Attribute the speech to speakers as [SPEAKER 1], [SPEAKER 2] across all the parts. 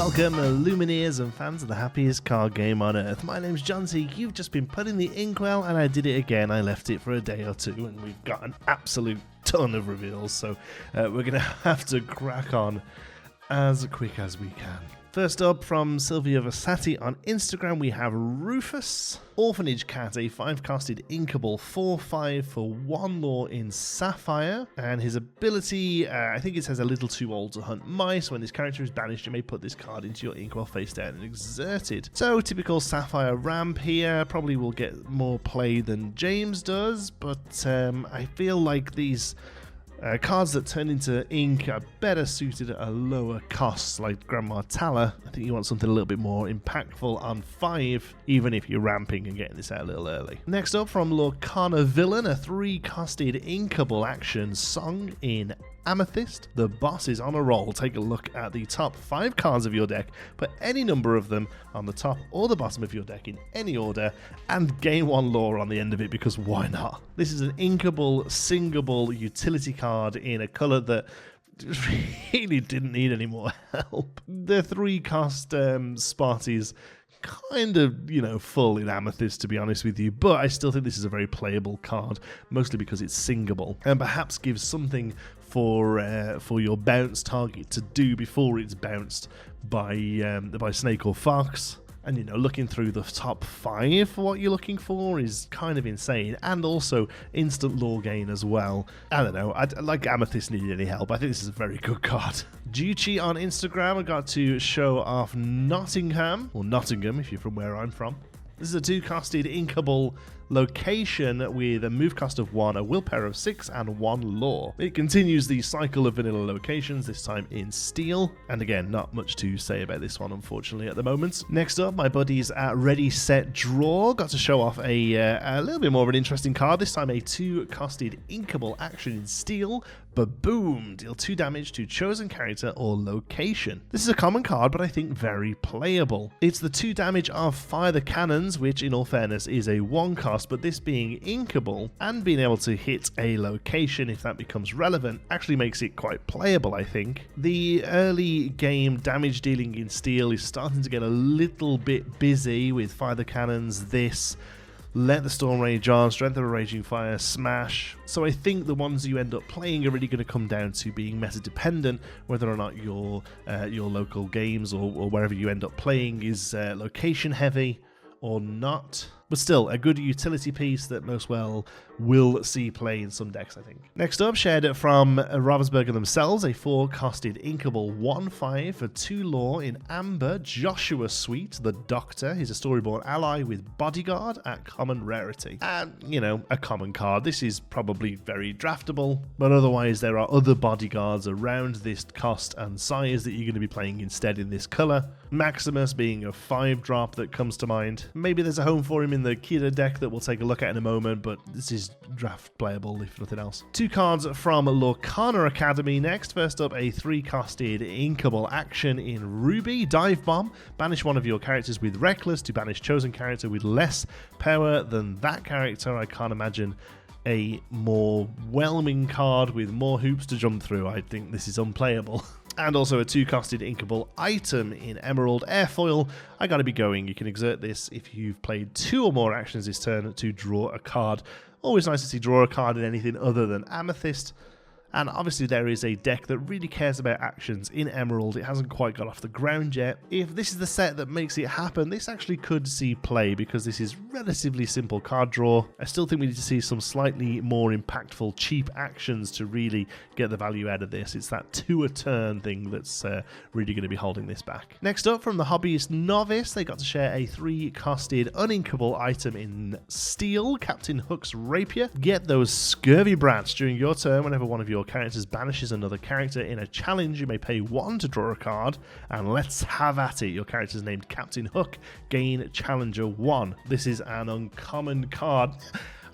[SPEAKER 1] Welcome, Lumineers and fans of the happiest card game on earth. My name's John C. You've just been putting the inkwell, and I did it again. I left it for a day or two, and we've got an absolute ton of reveals, so we're going to have to crack on as quick as we can. First up, from Sylvia Versati on Instagram, we have Rufus, Orphanage Cat, a 5-costed inkable 4/5 for 1 lore in Sapphire, and his ability, I think it says a little too old to hunt mice. When this character is banished, you may put this card into your inkwell face down and exert it. So, typical Sapphire ramp here, probably will get more play than James does, but I feel like these cards that turn into ink are better suited at a lower cost, like Grandma Tala. I think you want something a little bit more impactful on 5, even if you're ramping and getting this out a little early. Next up, from Lorcana Villain, a 3-costed inkable action song in Amethyst. The boss is on a roll. Take a look at the top 5 cards of your deck, put any number of them on the top or the bottom of your deck in any order, and gain 1 lore on the end of it, because why not? This is an inkable, singable utility card in a colour that really didn't need any more help. The 3-cost spot is kind of, full in Amethyst, to be honest with you, but I still think this is a very playable card, mostly because it's singable, and perhaps gives something for your bounce target to do before it's bounced by Snake or Fox. And, looking through the top 5 for what you're looking for is kind of insane. And also instant lore gain as well. I don't know. I like Amethyst needed any help. I think this is a very good card. Juchi on Instagram, I got to show off Nottingham, or Nottingham if you're from where I'm from. This is a 2-costed inkable location with a move cost of 1, a willpower of 6, and 1 lore. It continues the cycle of vanilla locations, this time in steel. And again, not much to say about this one, unfortunately, at the moment. Next up, my buddies at Ready, Set, Draw got to show off a little bit more of an interesting card. This time a 2-costed inkable action in steel. Ba-boom! Deal 2 damage to chosen character or location. This is a common card, but I think very playable. It's the 2 damage of Fire the Cannons, which in all fairness is a 1 cost, but this being inkable and being able to hit a location if that becomes relevant actually makes it quite playable, I think. The early game damage dealing in steel is starting to get a little bit busy with Fire the Cannons, this, Let the Storm Rage On, Strength of a Raging Fire, Smash. So I think the ones you end up playing are really going to come down to being meta dependent, whether or not your local games or wherever you end up playing is location heavy or not. But still, a good utility piece that most well will see play in some decks, I think. Next up, shared from Ravensburger themselves, a 4-costed inkable 1/5 for 2 lore in Amber, Joshua Sweet, the Doctor. He's a Storyborn ally with Bodyguard at common rarity. And, a common card. This is probably very draftable, but otherwise there are other Bodyguards around this cost and size that you're going to be playing instead in this colour. Maximus being a 5-drop that comes to mind. Maybe there's a home for him in the Kira deck that we'll take a look at in a moment, but this is draft playable if nothing else. 2 cards from Lorcana Academy next. First up, a 3-costed inkable action in Ruby, Dive Bomb. Banish one of your characters with Reckless to banish chosen character with less power than that character. I can't imagine a more whelming card with more hoops to jump through. I think this is unplayable. And also a 2-costed inkable item in Emerald Airfoil. I gotta be going. You can exert this if you've played 2 or more actions this turn to draw a card. Always nice to see draw a card in anything other than Amethyst. And obviously there is a deck that really cares about actions in Emerald. It hasn't quite got off the ground yet. If this is the set that makes it happen, this actually could see play because this is relatively simple card draw. I still think we need to see some slightly more impactful cheap actions to really get the value out of this. It's that 2-a-turn thing that's really going to be holding this back. Next up, from the Hobbyist Novice, they got to share a 3-costed uninkable item in Steel, Captain Hook's Rapier. Get those scurvy brats during your turn. Whenever one of your characters banishes another character in a challenge, you may pay 1 to draw a card, and let's have at it. Your character is named Captain Hook, gain Challenger 1. This is an uncommon card.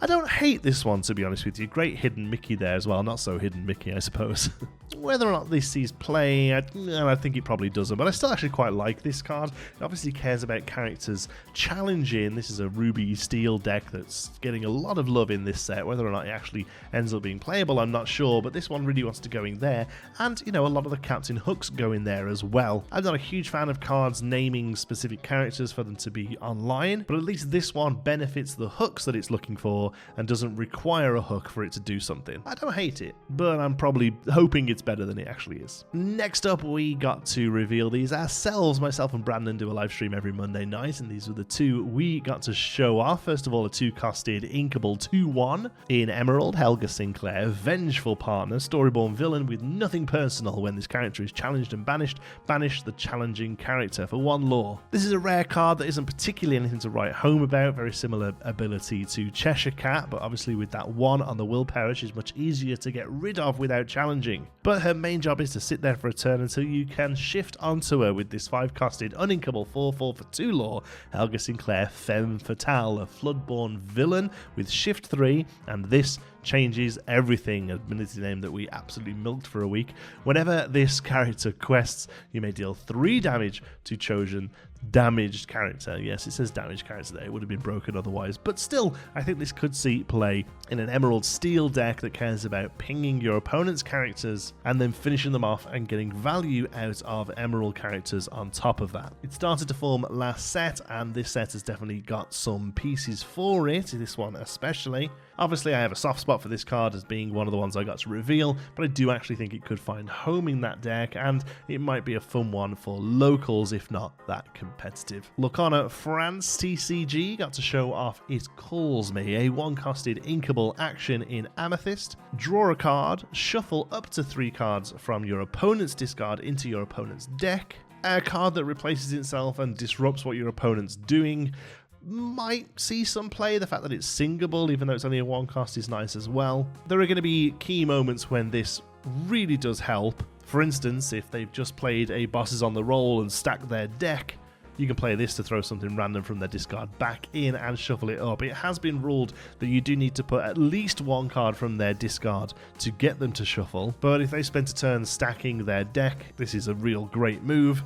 [SPEAKER 1] I don't hate this one, to be honest with you. Great hidden Mickey there as well. Not so hidden Mickey, I suppose. Whether or not this sees play, I think it probably doesn't, but I still actually quite like this card. It obviously cares about characters challenging. This is a Ruby Steel deck that's getting a lot of love in this set. Whether or not it actually ends up being playable, I'm not sure, but this one really wants to go in there, and, you know, a lot of the Captain Hooks go in there as well. I'm not a huge fan of cards naming specific characters for them to be online, but at least this one benefits the hooks that it's looking for and doesn't require a hook for it to do something. I don't hate it, but I'm probably hoping it's better than it actually is. Next up, we got to reveal these ourselves. Myself and Brandon do a live stream every Monday night, and these were the two we got to show off. First of all, a 2-costed Inkable 2/1 in Emerald, Helga Sinclair, Vengeful Partner, Storyborn Villain with nothing personal. When this character is challenged and banished, banish the challenging character for 1 lore. This is a rare card that isn't particularly anything to write home about. Very similar ability to Cheshire Cat, but obviously with that 1 on the willpower, she's much easier to get rid of without challenging. But her main job is to sit there for a turn until you can shift onto her with this 5-costed uninkable 4/4 for 2 lore, Helga Sinclair Femme Fatale, a floodborn villain with shift 3, and this changes everything, a ability name that we absolutely milked for a week. Whenever this character quests, you may deal 3 damage to chosen damaged character. Yes, it says damaged character there. It would have been broken otherwise, but still, I think this could see play in an Emerald Steel deck that cares about pinging your opponent's characters and then finishing them off and getting value out of Emerald characters on top of that. It started to form last set, and this set has definitely got some pieces for it, this one especially. Obviously, I have a soft spot for this card as being one of the ones I got to reveal, but I do actually think it could find home in that deck, and it might be a fun one for locals, if not that competitive. Lorcana France TCG got to show off It Calls Me, a 1-costed inkable action in Amethyst. Draw a card, shuffle up to 3 cards from your opponent's discard into your opponent's deck. A card that replaces itself and disrupts what your opponent's doing. Might see some play. The fact that it's singable, even though it's only a 1 cost, is nice as well. There are going to be key moments when this really does help. For instance, if they've just played a Bosses on the Roll and stacked their deck, you can play this to throw something random from their discard back in and shuffle it up. It has been ruled that you do need to put at least 1 card from their discard to get them to shuffle, but if they spent a turn stacking their deck, this is a real great move.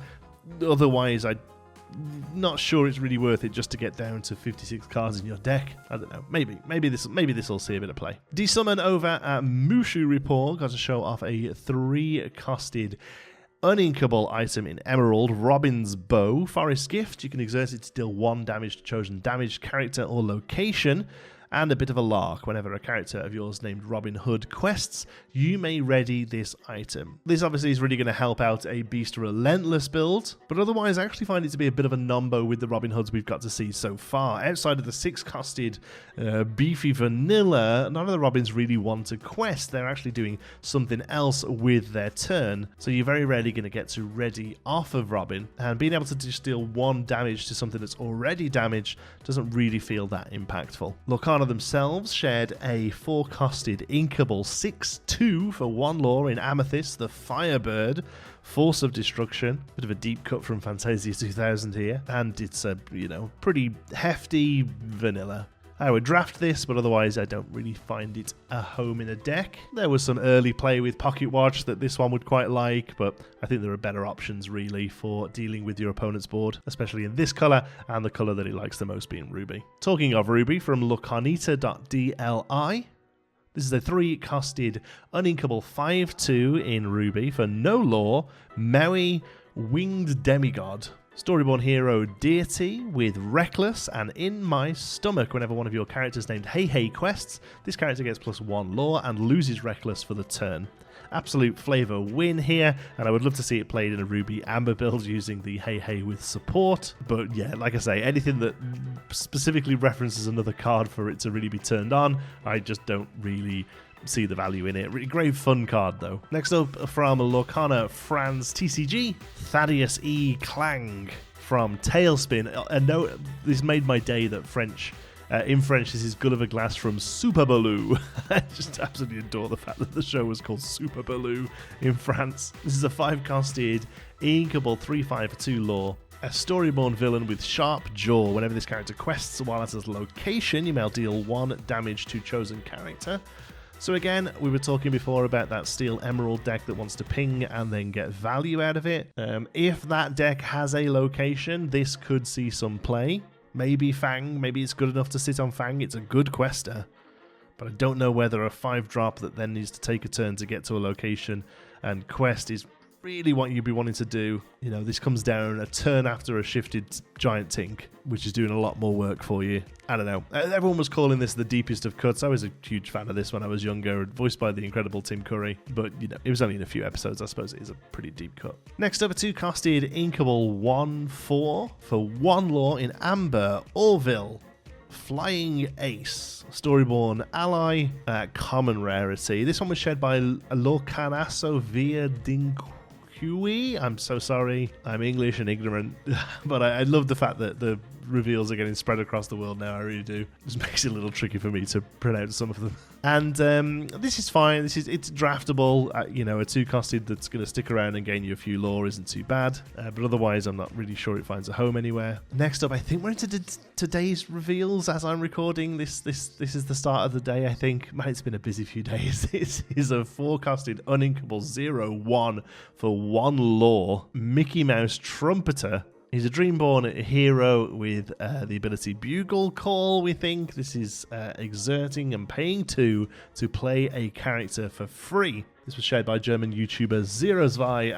[SPEAKER 1] Otherwise, I'm not sure it's really worth it just to get down to 56 cards in your deck. I don't know. Maybe this will see a bit of play. Desummon over at Mushu Report got to show off a 3-costed uninkable item in Emerald, Robin's Bow. Forest Gift, you can exert it to deal 1 damage to chosen damaged character or location. And a bit of a lark, whenever a character of yours named Robin Hood quests, you may ready this item. This obviously is really going to help out a Beast Relentless build, but otherwise I actually find it to be a bit of a numbo with the Robin Hoods we've got to see so far. Outside of the 6-costed beefy vanilla, none of the Robins really want to quest. They're actually doing something else with their turn, so you're very rarely going to get to ready off of Robin, and being able to just deal 1 damage to something that's already damaged doesn't really feel that impactful. Lorcana themselves shared a 4-costed inkable 6/2 for 1 lore in Amethyst, the Firebird, Force of Destruction. Bit of a deep cut from Fantasia 2000 here, and it's a, pretty hefty vanilla. I would draft this, but otherwise I don't really find it a home in a deck. There was some early play with Pocket Watch that this one would quite like, but I think there are better options really for dealing with your opponent's board, especially in this colour, and the colour that he likes the most being Ruby. Talking of Ruby, from Locanita.dli, this is a 3-costed uninkable 5/2 in Ruby for no lore, Maui Winged Demigod. Storyborn hero Deity with Reckless, and In My Stomach. Whenever one of your characters named Hey Hey quests, this character gets +1 lore and loses Reckless for the turn. Absolute flavour win here, and I would love to see it played in a Ruby Amber build using the Hey Hey with support. But yeah, like I say, anything that specifically references another card for it to really be turned on, I just don't really see the value in it. Really great fun card though. Next up from Lorcana France TCG, Thaddeus E. Clang from Tailspin. No, this made my day that in French, this is Gulliver Glass from Super Baloo. I just absolutely adore the fact that the show was called Super Baloo in France. This is a 5-costed inkable 3/5 for 2 lore. A storyborn villain with sharp jaw. Whenever this character quests while at his location, you may deal 1 damage to chosen character. So again, we were talking before about that Steel Emerald deck that wants to ping and then get value out of it. If that deck has a location, this could see some play. Maybe Fang, maybe it's good enough to sit on Fang. It's a good quester, but I don't know whether a 5-drop that then needs to take a turn to get to a location and quest is really what you'd be wanting to do. You know, this comes down a turn after a shifted Giant Tink, which is doing a lot more work for you. I don't know. Everyone was calling this the deepest of cuts. I was a huge fan of this when I was younger, voiced by the incredible Tim Curry, but you know, it was only in a few episodes. I suppose it is a pretty deep cut. Next up, a 2-costed Inkable 1/4 for 1 lore in Amber, Orville. Flying Ace, Storyborn ally, common rarity. This one was shared by Lorcana via Dinhui. I'm so sorry, I'm English and ignorant, but I love the fact that the reveals are getting spread across the world now. I really do. It just makes it a little tricky for me to pronounce some of them. And this is fine. It's draftable. You know, a 2-costed that's going to stick around and gain you a few lore isn't too bad. But otherwise, I'm not really sure it finds a home anywhere. Next up, I think we're into today's reveals as I'm recording. This is the start of the day, I think. Man, it's been a busy few days. This is a 4-costed uninkable 0/1 for 1 lore Mickey Mouse Trumpeter. He's a Dreamborn hero with the ability Bugle Call, we think. This is exerting and paying 2 to play a character for free. This was shared by German YouTuber Zerozvai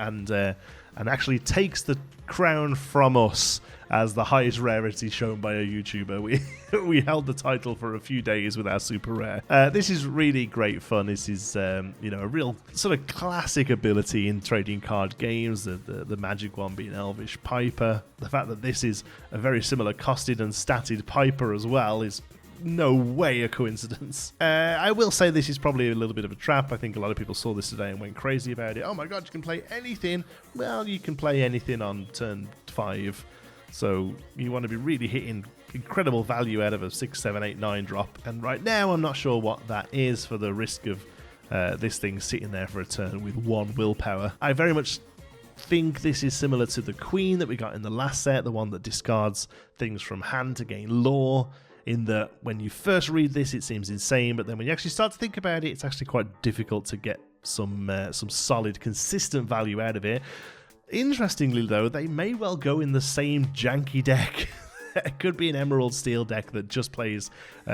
[SPEAKER 1] and actually takes the crown from us as the highest rarity shown by a YouTuber. We held the title for a few days with our super rare. This is really great fun. This is you know, a real sort of classic ability in trading card games. The magic one being Elvish Piper. The fact that this is a very similar costed and statted Piper as well is no way a coincidence. I will say this is probably a little bit of a trap. I think a lot of people saw this today and went crazy about it. Oh my god, you can play anything. Well, you can play anything on turn 5. So you want to be really hitting incredible value out of a 6, 7, 8, 9 drop. And right now, I'm not sure what that is for the risk of this thing sitting there for a turn with 1 willpower. I very much think this is similar to the Queen that we got in the last set, the one that discards things from hand to gain lore. In that when you first read this, it seems insane, but then when you actually start to think about it, it's actually quite difficult to get some solid, consistent value out of it. Interestingly, though, they may well go in the same janky deck. It could be an Emerald Steel deck that just plays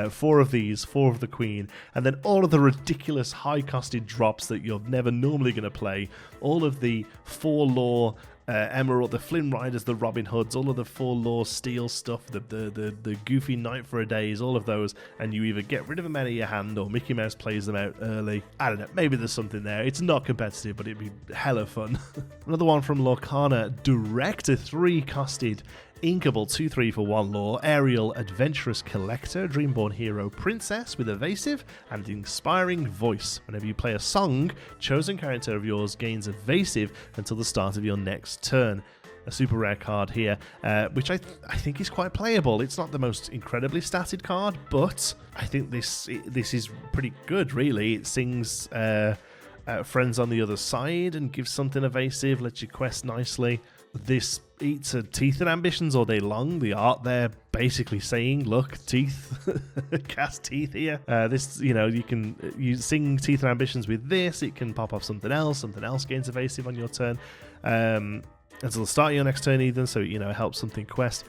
[SPEAKER 1] 4 of these, 4 of the Queen, and then all of the ridiculous high-costed drops that you're never normally going to play, all of the 4 lore Emerald, the Flynn Riders, the Robin Hoods, all of the 4 lore steel stuff, the goofy Night for a Days, all of those, and you either get rid of them out of your hand or Mickey Mouse plays them out early. I don't know, maybe there's something there. It's not competitive, but it'd be hella fun. Another one from Lorcana, direct a 3-costed Inkable 2/3 for 1 lore, Aerial Adventurous Collector, Dreamborn Hero Princess with evasive and inspiring voice. Whenever you play a song, chosen character of yours gains evasive until the start of your next turn. A super rare card here, which I think is quite playable. It's not the most incredibly statted card, but I think this is pretty good, really. It sings Friends on the Other Side and gives something evasive, lets you quest nicely. This eats teeth and ambitions all day long. The art there basically saying, look, teeth, cast teeth here. This, you know, you sing teeth and ambitions with this. It can pop off something else gains evasive on your turn. Until the start of your next turn even, so, you know, it helps something quest.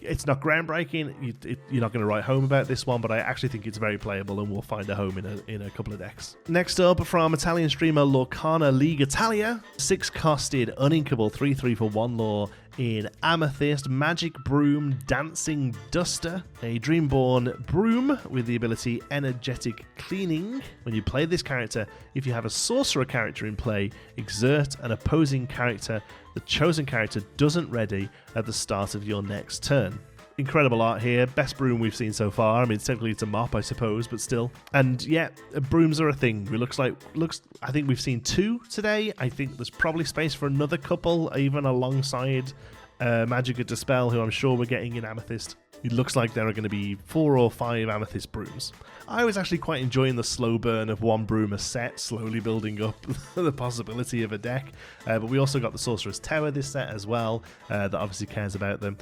[SPEAKER 1] It's not groundbreaking. You're not going to write home about this one, but I actually think it's very playable and will find a home in a couple of decks. Next up, from Italian streamer Lorcana League Italia, 6-costed uninkable 3/3 for 1 lore in Amethyst, Magic Broom Dancing Duster, a Dreamborn broom with the ability Energetic Cleaning. When you play this character, if you have a sorcerer character in play, exert an opposing character the chosen character doesn't ready at the start of your next turn. Incredible art here, best broom we've seen so far. I mean, technically it's a mop, I suppose, but still. And yeah, brooms are a thing. I think we've seen 2 today. I think there's probably space for another couple, even alongside Magic of Dispel, who I'm sure we're getting in Amethyst. it looks like there are going to be 4 or 5 Amethyst brooms. I was actually quite enjoying the slow burn of 1 broom a set, slowly building up the possibility of a deck. But we also got the Sorcerer's Tower this set as well, that obviously cares about them.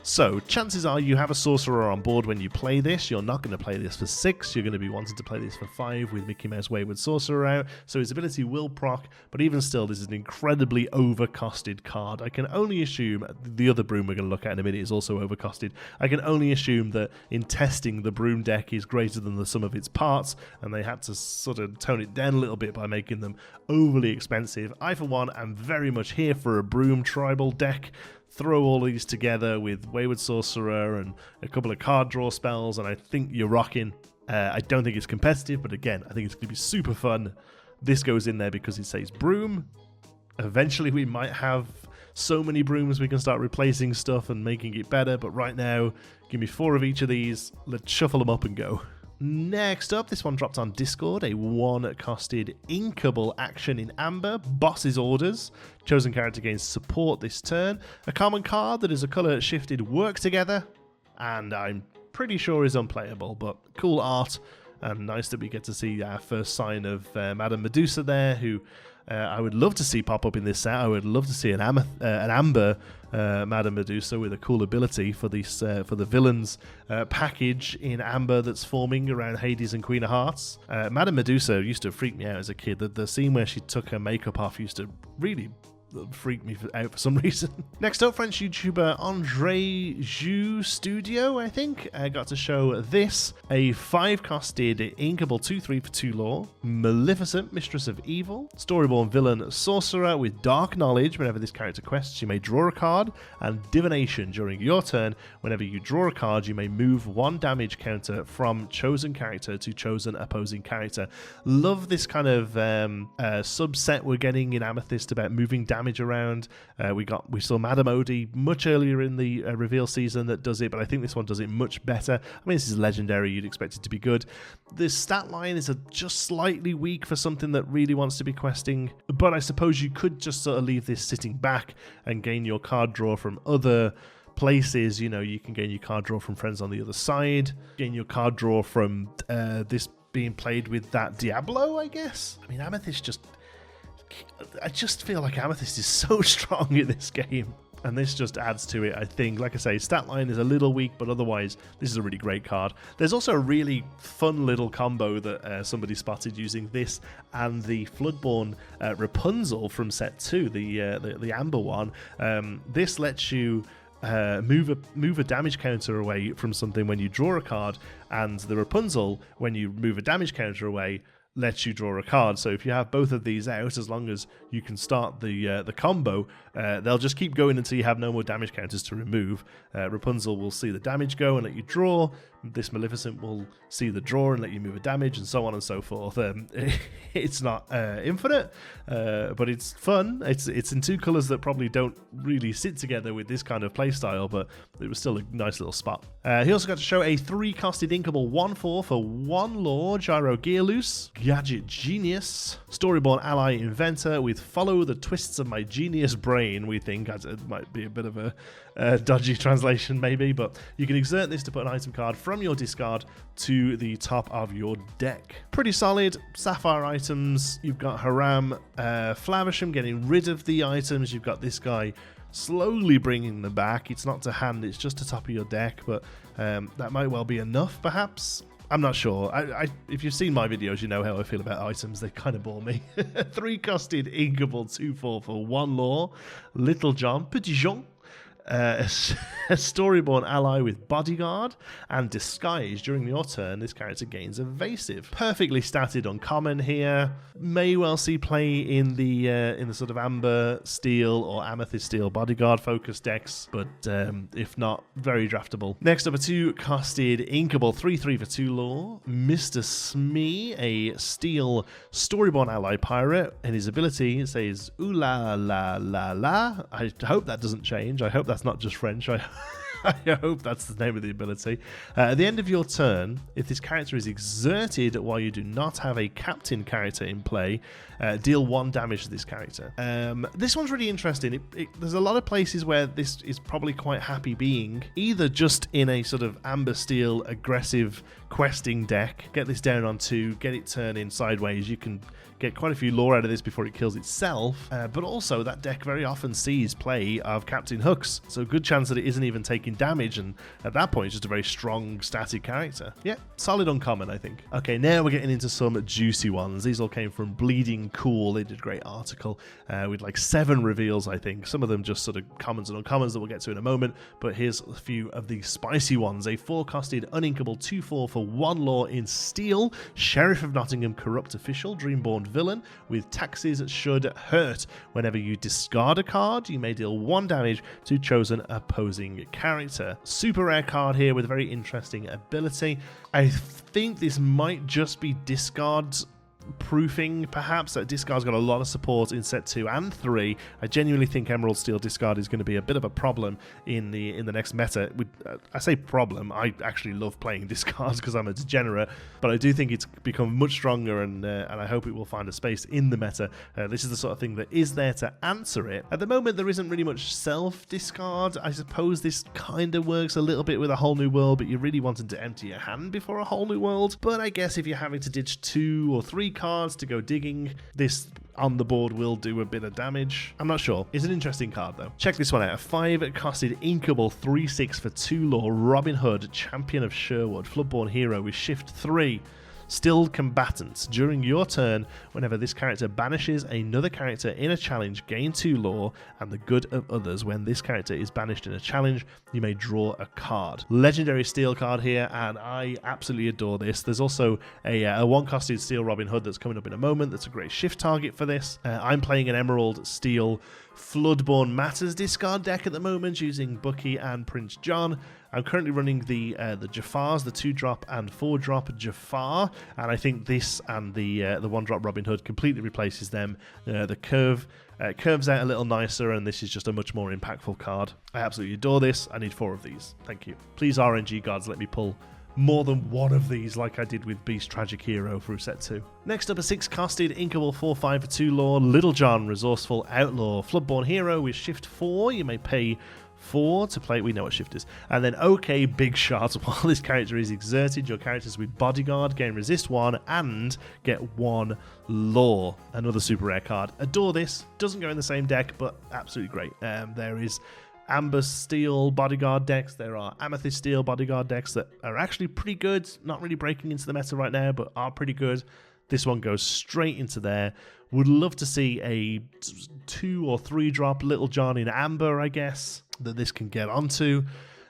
[SPEAKER 1] So, chances are you have a Sorcerer on board when you play this. You're not going to play this for 6, you're going to be wanting to play this for 5 with Mickey Mouse Wayward Sorcerer out, so his ability will proc, but even still, this is an incredibly overcosted card. I can only assume, the other broom we're going to look at in a minute is also overcosted, I can only assume that in testing, the broom deck is greater than the sum of its parts, and they had to sort of tone it down a little bit by making them overly expensive. I, for one, am very much here for a broom tribal deck. Throw all these together with Wayward Sorcerer and a couple of card draw spells, and I think you're rocking. I don't think it's competitive, but again, I think it's going to be super fun. This goes in there because it says broom. Eventually, we might have so many brooms we can start replacing stuff and making it better, but right now, give me 4 of each of these. Let's shuffle them up and go. Next up, this one dropped on Discord, a 1-costed inkable action in Amber, Boss's Orders. Chosen character gains support this turn. A common card that is a colour shifted work together, and I'm pretty sure is unplayable, but cool art, and nice that we get to see our first sign of Madame Medusa there, who I would love to see pop up in this set. I would love to see an Amber Madame Medusa with a cool ability for this for the villains package in Amber that's forming around Hades and Queen of Hearts. Madame Medusa used to freak me out as a kid. The scene where she took her makeup off used to really freaked me out for some reason. Next up, French YouTuber Andre Jou Studio, I think, got to show this, a 5-costed inkable 2/3 for 2 lore, Maleficent, Mistress of Evil, Storyborn Villain Sorcerer with Dark Knowledge. Whenever this character quests, you may draw a card, and Divination. During your turn, whenever you draw a card, you may move 1 damage counter from chosen character to chosen opposing character. Love this kind of subset we're getting in Amethyst about moving damage around. We saw Madame Odie much earlier in the reveal season that does it, but I think this one does it much better. I mean, this is legendary, you'd expect it to be good. The stat line is just slightly weak for something that really wants to be questing, but I suppose you could just sort of leave this sitting back and gain your card draw from other places. You know, you can gain your card draw from friends on the other side, gain your card draw from this being played with that Diablo, I guess. I mean, Amethyst I just feel like Amethyst is so strong in this game, and this just adds to it, I think. Like I say, stat line is a little weak, but otherwise, this is a really great card. There's also a really fun little combo that somebody spotted using this and the Floodborn Rapunzel from set 2, the Amber one. This lets you move a damage counter away from something when you draw a card, and the Rapunzel, when you move a damage counter away, lets you draw a card. So if you have both of these out, as long as you can start the combo, they'll just keep going until you have no more damage counters to remove. Rapunzel will see the damage go and let you draw. This Maleficent will see the draw and let you move a damage, and so on and so forth. It's not infinite, but it's fun. It's in 2 colours that probably don't really sit together with this kind of playstyle, but it was still a nice little spot. He also got to show a 3-costed inkable 1/4 for 1 lore, Gyro Gearloose, Gadget Genius, Storyborn Ally Inventor with Follow the Twists of My Genius Brain. We think it might be a bit of a dodgy translation maybe, but you can exert this to put an item card from your discard to the top of your deck. Pretty solid Sapphire items. You've got Haram Flavisham getting rid of the items. You've got this guy slowly bringing them back. It's not to hand, it's just to top of your deck, but that might well be enough perhaps. I'm not sure. If you've seen my videos, you know how I feel about items. They kind of bore me. 3-costed inkable 2/4 for 1 lore, Little John, Petit Jean, a Storyborn Ally with Bodyguard and Disguise. During your turn, this character gains Evasive. Perfectly statted uncommon here. May well see play in the sort of Amber Steel or Amethyst Steel Bodyguard focused decks, but if not, very draftable. Next up, a 2-costed inkable 3/3 for 2 lore, Mr. Smee, a Steel Storyborn Ally Pirate, and his ability says ooh la la la la. I hope that doesn't change. I hope that's not just French. I hope that's the name of the ability. At the end of your turn, if this character is exerted while you do not have a captain character in play, deal 1 damage to this character. This one's really interesting. There's a lot of places where this is probably quite happy being either just in a sort of amber steel aggressive questing deck, get this down on 2, get it turning sideways. You can get quite a few lore out of this before it kills itself, but also that deck very often sees play of Captain Hooks, so good chance that it isn't even taking damage, and at that point it's just a very strong static character. Yeah, solid uncommon, I think. Okay, now we're getting into some juicy ones. These all came from Bleeding Cool. They did a great article with like 7 reveals, I think. Some of them just sort of commons and uncommons that we'll get to in a moment, but here's a few of the spicy ones. A 4-costed uninkable 2/4 for 1 lore in steel, Sheriff of Nottingham Corrupt Official, Dreamborn Villain with taxes should hurt. Whenever you discard a card, you may deal 1 damage to chosen opposing character. Super rare card here with a very interesting ability. I think this might just be discard proofing, perhaps. That discard's got a lot of support in set 2 and 3. I genuinely think Emerald Steel discard is going to be a bit of a problem in the next meta. I say problem, I actually love playing discards because I'm a degenerate, but I do think it's become much stronger, and I hope it will find a space in the meta. This is the sort of thing that is there to answer it. At the moment there isn't really much self discard. I suppose this kind of works a little bit with a whole new world, but you're really wanting to empty your hand before a whole new world. But I guess if you're having to ditch 2 or 3 cards to go digging, this on the board will do a bit of damage. I'm not sure. It's an interesting card though. Check this one out. A 5-costed inkable 3/6 for 2 lore Robin Hood, Champion of Sherwood, Floodborn hero with shift 3. Still combatants. During your turn, whenever this character banishes another character in a challenge, gain 2 lore and the good of others. When this character is banished in a challenge, you may draw a card. Legendary steel card here, and I absolutely adore this. There's also a 1-costed steel Robin Hood that's coming up in a moment. That's a great shift target for this. I'm playing an Emerald Steel Floodborn Matters discard deck at the moment using Bucky and Prince John. I'm currently running the Jafars, the 2-drop and 4-drop Jafar, and I think this and the 1-drop Robin Hood completely replaces them. The curve curves out a little nicer, and this is just a much more impactful card. I absolutely adore this. I need 4 of these. Thank you. Please, RNG gods, let me pull more than 1 of these like I did with Beast Tragic Hero through set 2. Next up, a 6-costed inkable 4/5 for 2 lore Little John, Resourceful Outlaw, Floodborn hero with shift 4. You may pay 4 to play. We know what shift is. And then OK Big Shot. While this character is exerted, your characters with Bodyguard gain resist 1 and get 1 lore. Another super rare card. Adore this. Doesn't go in the same deck, but absolutely great. There is Amber Steel Bodyguard decks. There are Amethyst Steel Bodyguard decks that are actually pretty good. Not really breaking into the meta right now, but are pretty good. This one goes straight into there. Would love to see a 2 or 3-drop Little John in Amber, I guess, that this can get onto.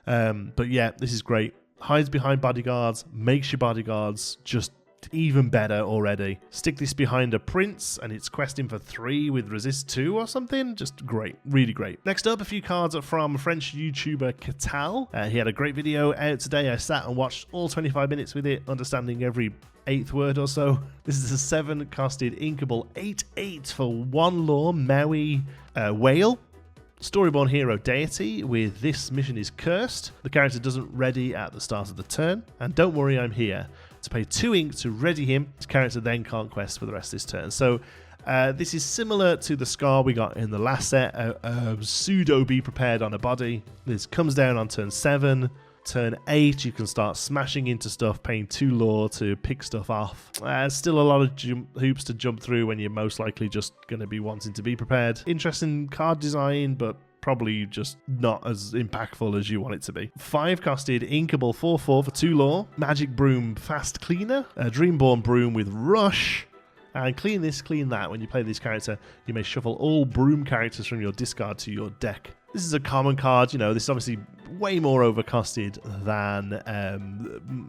[SPEAKER 1] But yeah, this is great. Hides behind bodyguards, makes your bodyguards just even better already. Stick this behind a prince and it's questing for 3 with resist 2 or something. Just great. Really great. Next up, a few cards from French YouTuber Catal. He had a great video out today. I sat and watched all 25 minutes with it, understanding every 8th word or so. This is a 7-costed inkable 8/8 for 1 lore Maui whale. Storyborn hero deity with this mission is cursed. The character doesn't ready at the start of the turn, and don't worry, I'm here. To pay 2 ink to ready him, this character then can't quest for the rest of his turn. So this is similar to the Scar we got in the last set, pseudo be prepared on a body. This comes down on turn 7. Turn 8, you can start smashing into stuff, paying 2 lore to pick stuff off. Still a lot of hoops to jump through when you're most likely just going to be wanting to be prepared. Interesting card design, but probably just not as impactful as you want it to be. 5-costed inkable 4/4 for 2 lore. Magic Broom Fast Cleaner. A Dreamborn Broom with Rush. And clean this, clean that. When you play this character, you may shuffle all broom characters from your discard to your deck. This is a common card, you know, this is obviously way more overcosted than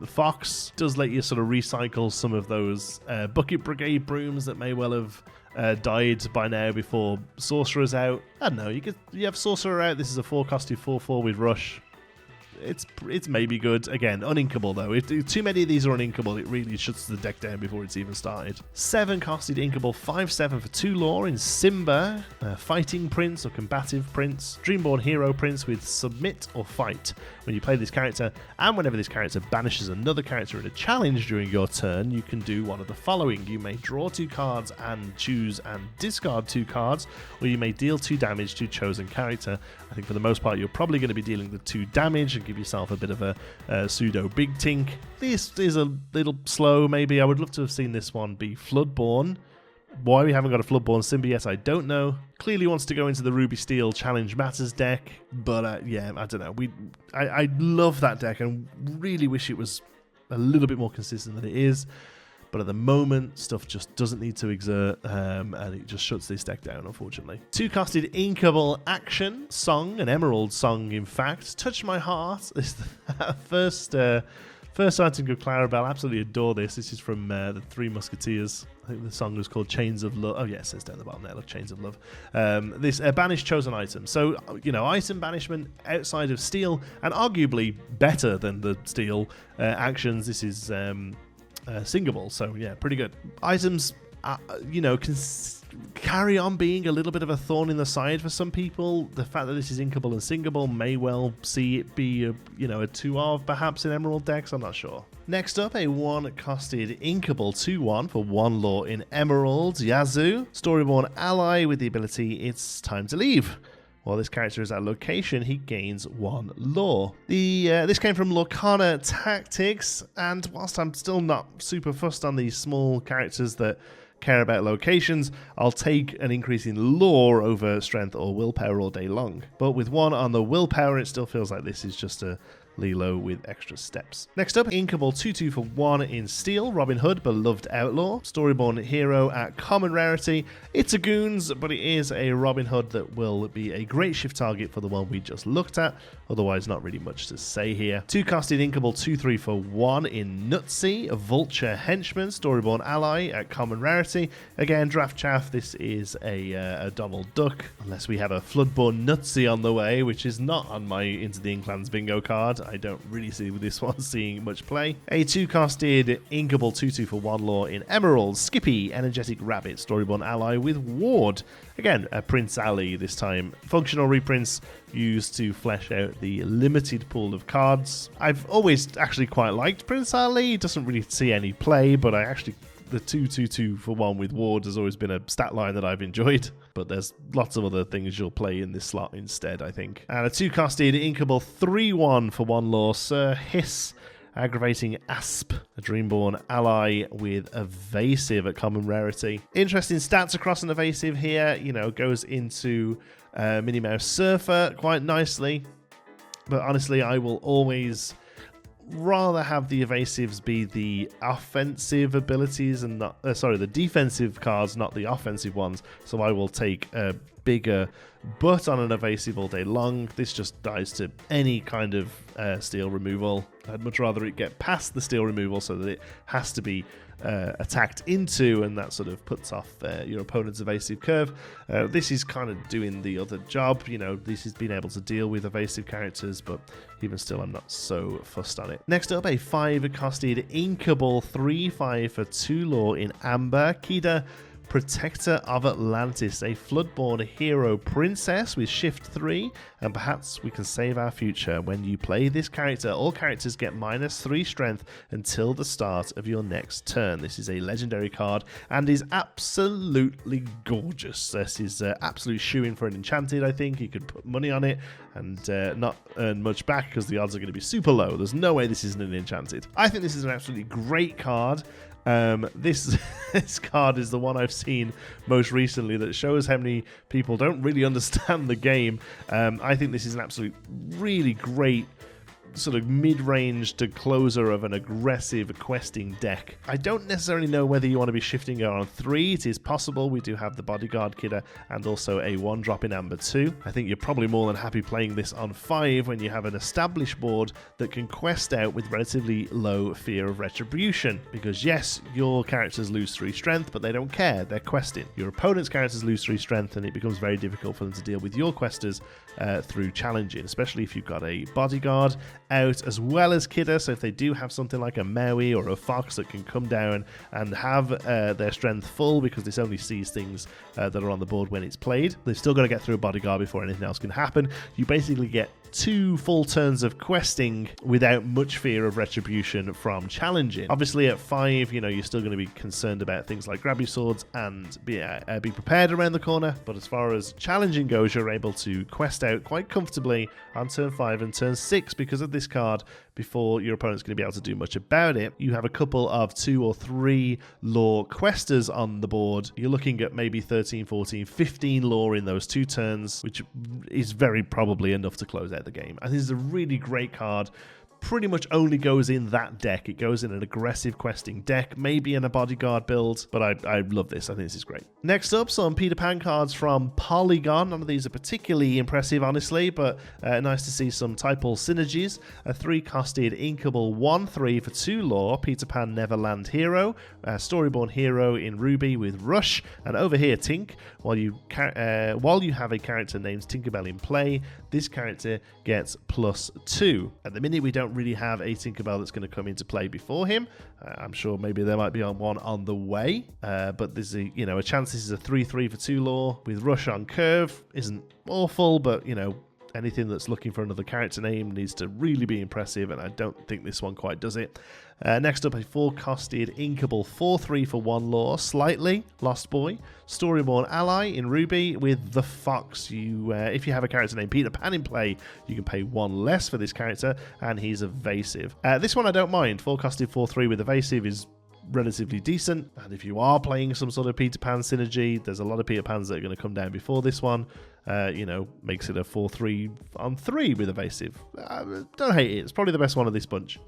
[SPEAKER 1] Fox. Does let you sort of recycle some of those Bucket Brigade brooms that may well have died by now before Sorcerer's out. I don't know, you have Sorcerer out. This is a 4-costed 4/4 with Rush. it's maybe good. Again, uninkable though. If too many of these are uninkable, it really shuts the deck down before it's even started. 7 costed inkable, 5/7 for 2 lore in Simba, Fighting Prince or Combative Prince, Dreamborn Hero Prince with Submit or Fight. When you play this character, and whenever this character banishes another character in a challenge during your turn, you can do one of the following. You may draw 2 cards and choose and discard 2 cards, or you may deal 2 damage to chosen character. I think for the most part you're probably going to be dealing the 2 damage and give yourself a bit of a pseudo big tink. This is a little slow maybe. I would love to have seen this one be Floodborn. Why we haven't got a Floodborn Simba yet, I don't know. Clearly wants to go into the Ruby Steel Challenge Matters deck, but yeah, I don't know. I love that deck and really wish it was a little bit more consistent than it is. But at the moment, stuff just doesn't need to exert, and it just shuts this deck down, unfortunately. 2 costed inkable action, song, an emerald song, in fact. Touch My Heart is the first sighting of Clarabelle. Absolutely adore this. This is from the Three Musketeers. I think the song was called Chains of Love. Oh, yeah, it says down the bottom there, look, Chains of Love. This banished chosen item. So, item banishment outside of steel, and arguably better than the steel actions. This is singable, so yeah, pretty good. Items, can carry on being a little bit of a thorn in the side for some people. The fact that this is inkable and singable may well see it be a 2-of perhaps in emerald decks, I'm not sure. Next up, a 1 costed inkable 2/1 for 1 lore in emerald, Yazoo, Storyborn ally with the ability It's Time to Leave. While this character is at location, he gains 1 lore. This came from Lorcana Tactics, and whilst I'm still not super fussed on these small characters that care about locations, I'll take an increase in lore over strength or willpower all day long. But with 1 on the willpower, it still feels like this is just a Lilo with extra steps. Next up, inkable 2/2 for 1 in steel, Robin Hood, beloved outlaw, Storyborn hero at common rarity. It's a goons, but it is a Robin Hood that will be a great shift target for the one we just looked at. Otherwise, not really much to say here. 2 costed inkable 2/3 for 1 in Nutsy, a vulture henchman, Storyborn ally at common rarity. Again, draft chaff. This is a Donald Duck, unless we have a Floodborn Nutsy on the way, which is not on my Into the Inklands bingo card. I don't really see this one seeing much play. A 2 costed inkable 2/2 for 1 lore in emerald, Skippy, energetic rabbit, Storyborn ally with ward. Again, a Prince Ali this time. Functional reprints used to flesh out the limited pool of cards. I've always actually quite liked Prince Ali. It doesn't really see any play, but the 2/2 for 1 with ward has always been a stat line that I've enjoyed. But there's lots of other things you'll play in this slot instead, I think. And a 2 costed inkable 3/1 for 1 lore, Sir Hiss, aggravating asp, a Dreamborn ally with evasive at common rarity. Interesting stats across an evasive here, goes into Minnie Mouse Surfer quite nicely. But honestly, I will always rather have the evasives be the offensive abilities and not the defensive cards, not the offensive ones. So I will take a bigger butt on an evasive all day long. This just dies to any kind of steel removal. I'd much rather it get past the steel removal so that it has to be attacked into, and that sort of puts off your opponent's evasive curve. This is kind of doing the other job. This has been able to deal with evasive characters, but even still, I'm not so fussed on it. Next up, a 5 costed inkable 3/5 for 2 lore in amber, Kida, Protector of Atlantis, a Floodborn hero princess with shift 3, and perhaps we can save our future. When you play this character, all characters get -3 strength until the start of your next turn. This is a legendary card and is absolutely gorgeous. This is absolute shoe-in for an enchanted, I think. You could put money on it and not earn much back because the odds are going to be super low. There's no way this isn't an enchanted. I think this is an absolutely great card. This card is the one I've seen most recently that shows how many people don't really understand the game. I think this is an absolute really great sort of mid-range to closer of an aggressive questing deck. I don't necessarily know whether you want to be shifting it on 3. It is possible. We do have the Bodyguard Kidder and also a 1-drop in Amber 2. I think you're probably more than happy playing this on 5 when you have an established board that can quest out with relatively low fear of retribution. Because yes, your characters lose 3 strength, but they don't care. They're questing. Your opponent's characters lose 3 strength, and it becomes very difficult for them to deal with your questers through challenging, especially if you've got a Bodyguard out, as well as Kidder. So if they do have something like a Maui or a Fox that can come down and have their strength full, because this only sees things that are on the board when it's played, they've still got to get through a bodyguard before anything else can happen. You basically get 2 full turns of questing without much fear of retribution from challenging. Obviously at 5, you're still going to be concerned about things like grab your swords and be prepared around the corner, but as far as challenging goes, you're able to quest out quite comfortably on turn 5 and turn 6 because of this card before your opponent's going to be able to do much about it. You have a couple of 2 or 3 lore questers on the board. You're looking at maybe 13, 14, 15 lore in those 2 turns, which is very probably enough to close out the game. I think it's a really great card. Pretty much only goes in that deck. It goes in an aggressive questing deck, maybe in a bodyguard build, but I love this. I think this is great. Next up, some Peter Pan cards from Polygon. None of these are particularly impressive, honestly, but nice to see some typal synergies. A 3-costed inkable 1/3 for 2 lore, Peter Pan Neverland Hero, Storyborn Hero in Ruby with Rush, and over here Tink. While you have a character named Tinkerbell in play, this character gets +2. At the minute, we don't really have a Tinkerbell that's going to come into play before him. I'm sure maybe there might be one on the way, but there's a chance this is a 3/3 for 2 lore with Rush on curve. Isn't awful, but anything that's looking for another character name needs to really be impressive, and I don't think this one quite does it. Next up, a 4-costed inkable 4/3 for 1 lore, Slightly, Lost Boy, Storyborn Ally in Ruby with the Fox. If you have a character named Peter Pan in play, you can pay 1 less for this character, and he's evasive. This one I don't mind. 4-costed 4/3 with evasive is relatively decent, and if you are playing some sort of Peter Pan synergy, there's a lot of Peter Pans that are going to come down before this one. Makes it a 4/3 on 3 with evasive. Don't hate it. It's probably the best one of this bunch.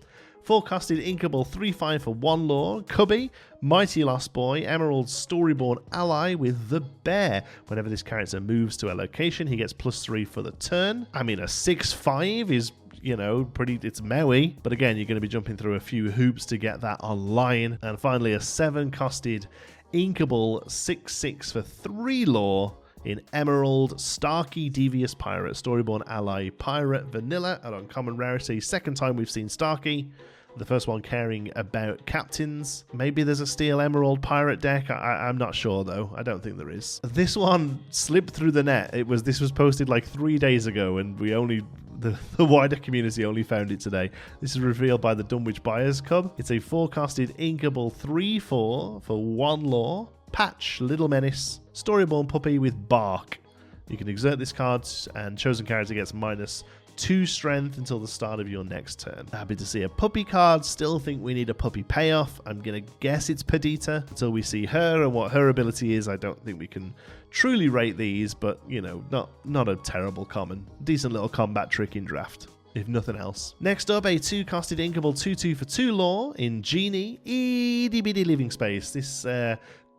[SPEAKER 1] 4-costed inkable 3/5 for 1 lore, Cubby, Mighty Lost Boy, Emerald Storyborn Ally with the Bear. Whenever this character moves to a location, he gets +3 for the turn. I mean, a 6/5 is it's Maui, but again, you're going to be jumping through a few hoops to get that online. And finally, a 7-costed inkable 6/6 for 3 lore in Emerald, Starkey Devious Pirate, Storyborn Ally Pirate Vanilla at uncommon rarity. Second time we've seen Starkey. The first one caring about captains. Maybe there's a Steel Emerald pirate deck. I'm not sure though. I don't think there is. This one slipped through the net. This was posted like 3 days ago, and the wider community only found it today. This is revealed by the Dunwich Buyers Cub. It's a 4-costed inkable 3/4 for 1 lore, Patch, Little Menace, Storyborn Puppy with Bark. You can exert this card, and chosen character gets -2 strength until the start of your next turn. Happy to see a puppy card. Still think we need a puppy payoff. I'm going to guess it's Perdita. Until we see her and what her ability is, I don't think we can truly rate these, but, not a terrible common. Decent little combat trick in draft, if nothing else. Next up, a 2-costed inkable 2/2 for 2 lore in Genie, Itty Bitty Living Space. This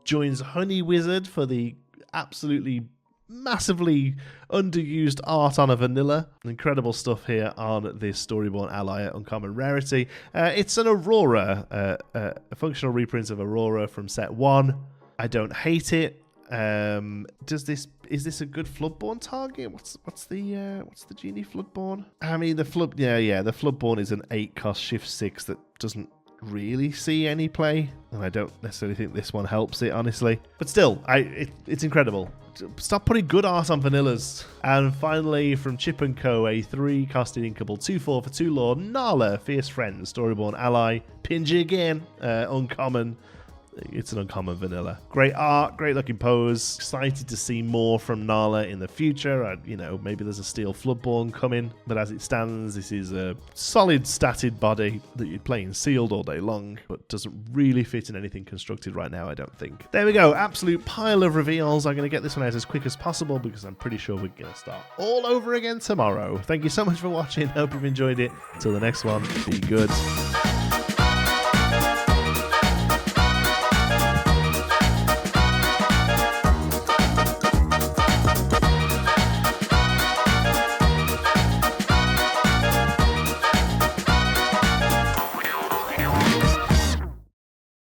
[SPEAKER 1] joins Honey Wizard for the absolutely massively underused art on a vanilla. Incredible stuff here on this Storyborn Ally at uncommon rarity. It's an Aurora, a functional reprint of Aurora from set 1. I don't hate it. Is this a good Floodborn target? What's the Genie Floodborn? I mean, the Floodborn is an 8-cost shift 6 that doesn't really see any play, and I don't necessarily think this one helps it, honestly. But still, it's incredible. Stop putting good art on vanillas. And finally, from Chip & Co., a 3-costed inkable 2/4 for 2 lore, Nala, Fierce Friend, Storyborn Ally, Pingy again, uncommon. It's an uncommon vanilla. Great art, great looking pose. Excited to see more from Nala in the future. Maybe there's a Steel Floodborn coming, but as it stands, this is a solid statted body that you'd play in sealed all day long, but doesn't really fit in anything constructed right now, I don't think. There we go, absolute pile of reveals. I'm going to get this one out as quick as possible because I'm pretty sure we're going to start all over again tomorrow. Thank you so much for watching. Hope you've enjoyed it. Till the next one, be good.